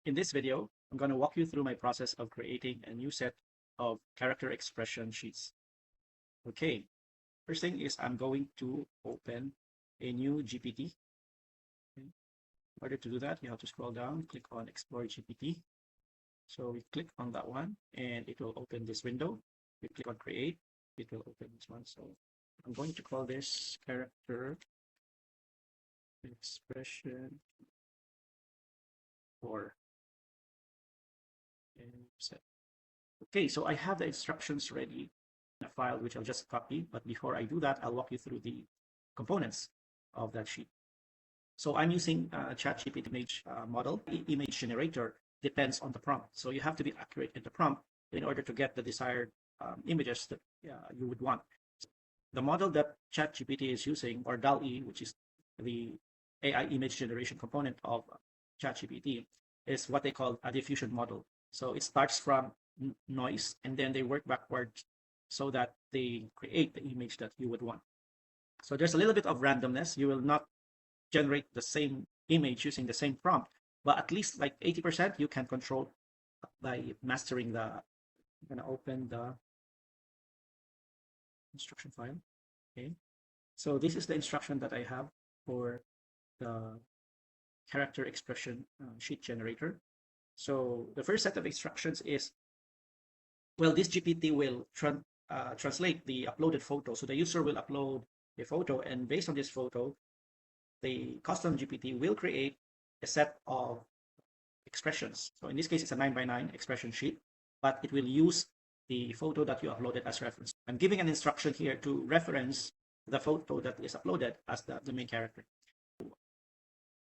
In this video, I'm going to walk you through my process of creating a new set of character expression sheets. Okay, first thing is I'm going to open a new GPT. Okay. In order to do that, you have to scroll down, click on Explore GPT. So we click on that one and it will open this window. We click on Create, it will open this one. So I'm going to call this character expression for set. Okay, so I have the instructions ready in a file which I'll just copy, but before I do that, I'll walk you through the components of that sheet. So I'm using ChatGPT image model. Image generator depends on the prompt. So you have to be accurate in the prompt in order to get the desired images that you would want. The model that ChatGPT is using, or DALL-E, which is the AI image generation component of ChatGPT, is what they call a diffusion model. So it starts from noise and then they work backwards so that they create the image that you would want. So there's a little bit of randomness. You will not generate the same image using the same prompt, but at least like 80% you can control by mastering the. I'm going to open the instruction file. Okay, so this is the instruction that I have for the character expression sheet generator. So the first set of instructions is, well, this GPT will translate the uploaded photo. So the user will upload a photo, and based on this photo, the custom GPT will create a set of expressions. So in this case, it's a 9x9 expression sheet, but it will use the photo that you uploaded as reference. I'm giving an instruction here to reference the photo that is uploaded as the main character.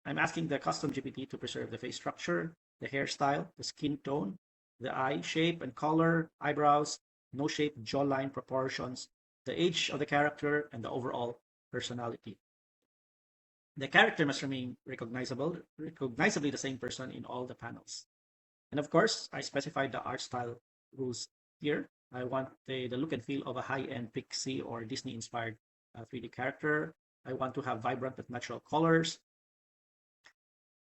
I'm asking the custom GPT to preserve the face structure, the hairstyle, the skin tone, the eye shape and color, eyebrows, nose shape, jawline proportions, the age of the character, and the overall personality. The character must remain recognizably the same person in all the panels. And of course, I specified the art style rules here. I want the look and feel of a high-end Pixie or Disney-inspired 3D character. I want to have vibrant but natural colors.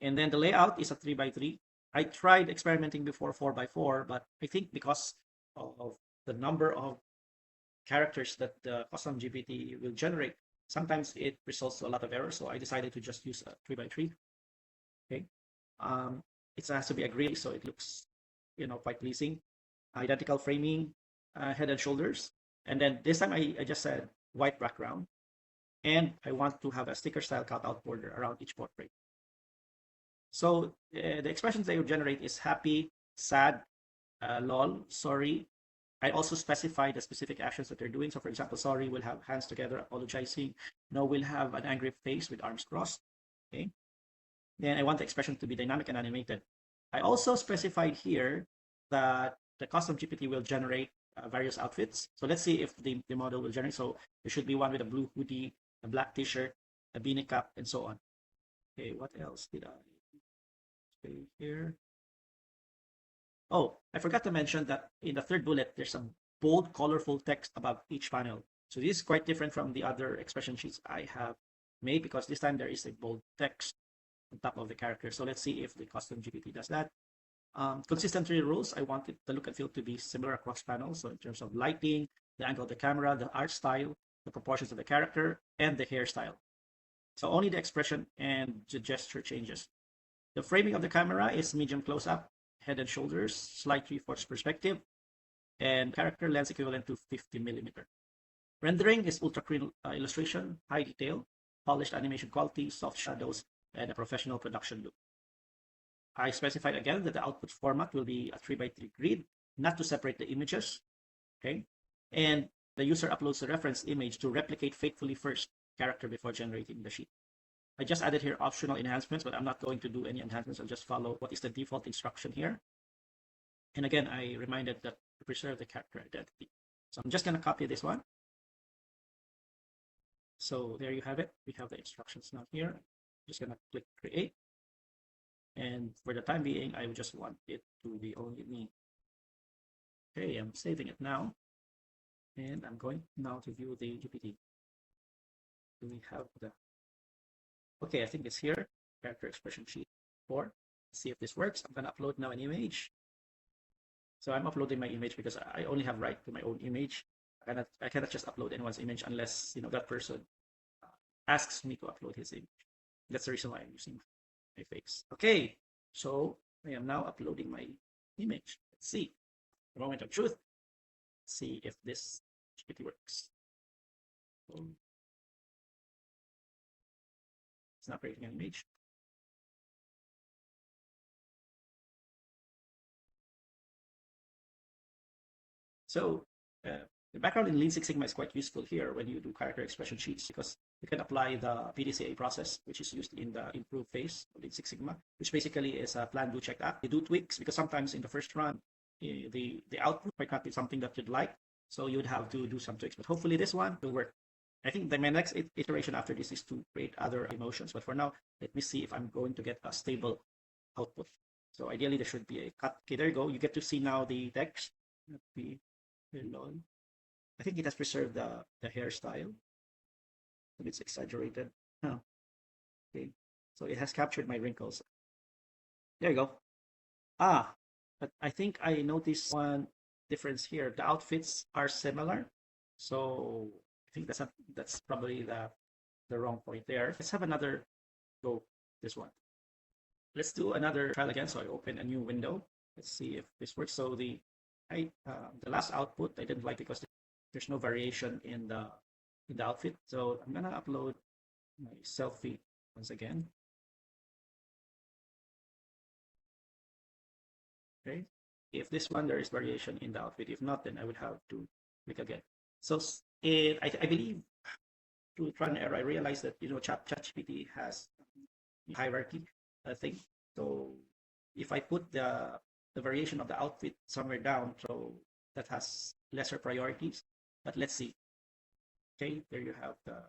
And then the layout is a 3x3. I tried experimenting before 4x4, but I think because of the number of characters that the custom GPT will generate, sometimes it results to a lot of errors. So I decided to just use a 3x3. Okay, it has to be a gray, so it looks, quite pleasing. Identical framing, head and shoulders, and then this time I just said white background, and I want to have a sticker style cutout border around each portrait. So the expressions they will generate is happy, sad, lol, sorry. I also specify the specific actions that they're doing. So for example, sorry will have hands together apologizing. No will have an angry face with arms crossed. Okay. Then I want the expression to be dynamic and animated. I also specified here that the custom GPT will generate various outfits. So let's see if the model will generate. So there should be one with a blue hoodie, a black t-shirt, a beanie cap, and so on. Okay, what else did I say here? Oh, I forgot to mention that in the third bullet, there's some bold, colorful text above each panel. So this is quite different from the other expression sheets I have made, because this time there is a bold text on top of the character. So let's see if the custom GPT does that. Consistency rules, I want the look and feel to be similar across panels. So in terms of lighting, the angle of the camera, the art style, the proportions of the character, and the hairstyle. So only the expression and the gesture changes. The framing of the camera is medium close-up, head and shoulders, slight 3/4 perspective, and character lens equivalent to 50mm. Rendering is ultra clean illustration, high detail, polished animation quality, soft shadows, and a professional production look. I specified again that the output format will be a 3x3 grid, not to separate the images. Okay, and the user uploads the reference image to replicate faithfully first character before generating the sheet. I just added here optional enhancements, but I'm not going to do any enhancements. I'll just follow what is the default instruction here. And again, I reminded that to preserve the character identity. So I'm just going to copy this one. So there you have it. We have the instructions now here. I'm just going to click create. And for the time being, I just want it to be only me. Okay, I'm saving it now. And I'm going now to view the GPT. Do we have the... Okay, I think it's here. Character expression sheet 4. see if this works. I'm gonna upload now an image. So I'm uploading my image because I only have right to my own image. I cannot just upload anyone's image unless that person asks me to upload his image. That's the reason why I'm using my face. Okay, so I am now uploading my image. Let's see. The moment of truth. Let's see if this GPT works. It's not creating an image. So the background in Lean Six Sigma is quite useful here when you do character expression sheets, because you can apply the PDCA process, which is used in the improve phase of Lean Six Sigma, which basically is a plan, do, check, act. You do tweaks because sometimes in the first run, the output might not be something that you'd like. So you would have to do some tweaks, but hopefully this one will work. I think my next iteration after this is to create other emotions. But for now, let me see if I'm going to get a stable output. So ideally, there should be a cut. Okay, there you go. You get to see now the text. Let me long. I think it has preserved the hairstyle. But it's exaggerated. Huh. Okay, so it has captured my wrinkles. There you go. But I think I noticed one difference here. The outfits are similar. So I think that's probably the wrong point there. Let's have another go. This one. Let's do another trial again. So I open a new window. Let's see if this works. So the last output I didn't like because there's no variation in the outfit. So I'm gonna upload my selfie once again. Okay. If this one there is variation in the outfit, if not, then I would have to click again. So I believe to try and error, I realized that ChatGPT has hierarchy thing. So if I put the variation of the outfit somewhere down, so that has lesser priorities. But let's see. Okay, there you have the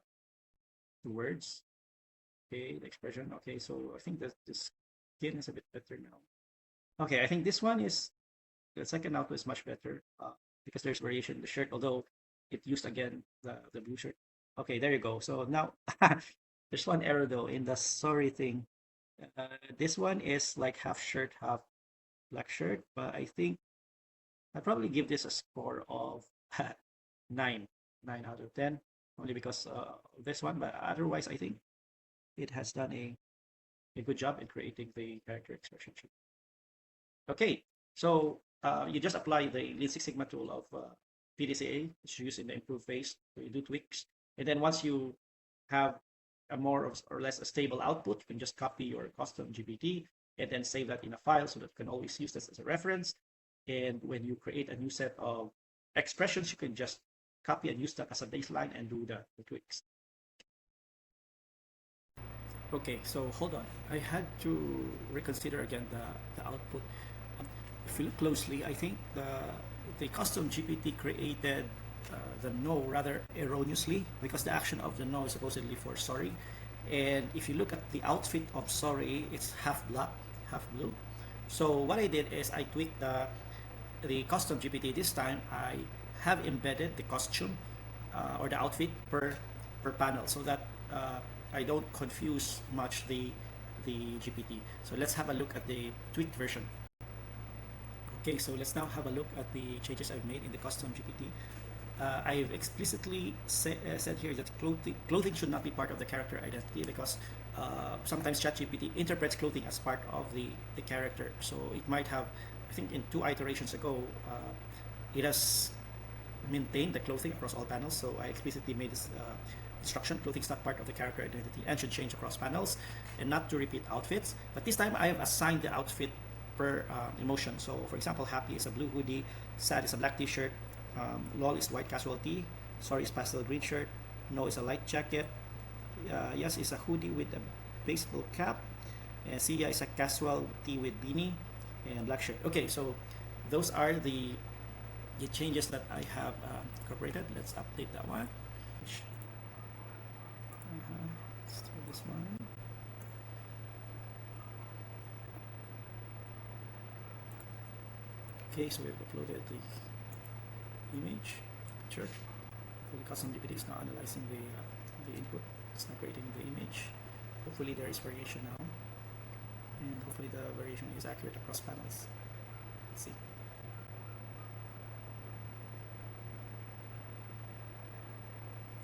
words. Okay, the expression. Okay, so I think that the skin is a bit better now. Okay, I think this one is the second output is much better because there's variation in the shirt, although it used again the blue shirt. Okay, there you go. So now there's one error though in the sorry thing. This one is like half shirt, half black shirt, but I think I'd probably give this a score of 9 out of 10, only because of this one. But otherwise, I think it has done a good job in creating the character expression sheet. Okay, so you just apply the Lean Six Sigma tool of PDCA, which is used in the improve phase. So you do tweaks, and then once you have a more or less a stable output, you can just copy your custom GPT and then save that in a file so that you can always use this as a reference. And when you create a new set of expressions, you can just copy and use that as a baseline and do the tweaks. Okay, so hold on. I had to reconsider again the output. If you look closely, I think the custom GPT created the no rather erroneously, because the action of the no is supposedly for sorry. And if you look at the outfit of sorry, it's half black, half blue. So what I did is I tweaked the custom GPT this time. I have embedded the costume or the outfit per panel so that I don't confuse much the GPT. So let's have a look at the tweaked version. Okay, so let's now have a look at the changes I've made in the custom GPT. I've explicitly said here that clothing should not be part of the character identity, because sometimes ChatGPT interprets clothing as part of the character. So it might have, I think in 2 iterations ago, it has maintained the clothing across all panels. So I explicitly made this instruction: clothing is not part of the character identity and should change across panels, and not to repeat outfits. But this time I have assigned the outfit per emotion. So for example, happy is a blue hoodie, sad is a black t-shirt, lol is white casual tee, sorry is pastel green shirt, no is a light jacket, yes is a hoodie with a baseball cap, and Sia is a casual tee with beanie and black shirt. Okay, so those are the changes that I have incorporated. Let's update that one. Let's do this one. Okay, so we've uploaded the image picture. The custom GPT is now analyzing the input. It's not creating the image. Hopefully there is variation now. and hopefully the variation is accurate across panels. Let's see.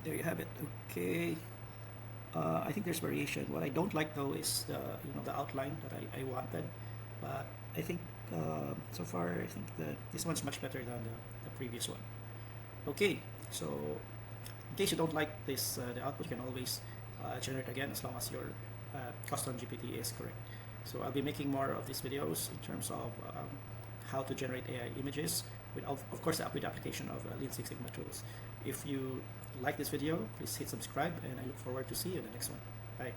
There you have it. Okay. I think there's variation. What I don't like though is the outline that I wanted, but I think so far I think this one's much better than the previous one. Okay, so in case you don't like this the output, you can always generate again as long as your custom GPT is correct. So I'll be making more of these videos in terms of how to generate AI images with of course with the application of Lean Six Sigma tools. If you like this video, please hit subscribe, and I look forward to see you in the next one. Bye.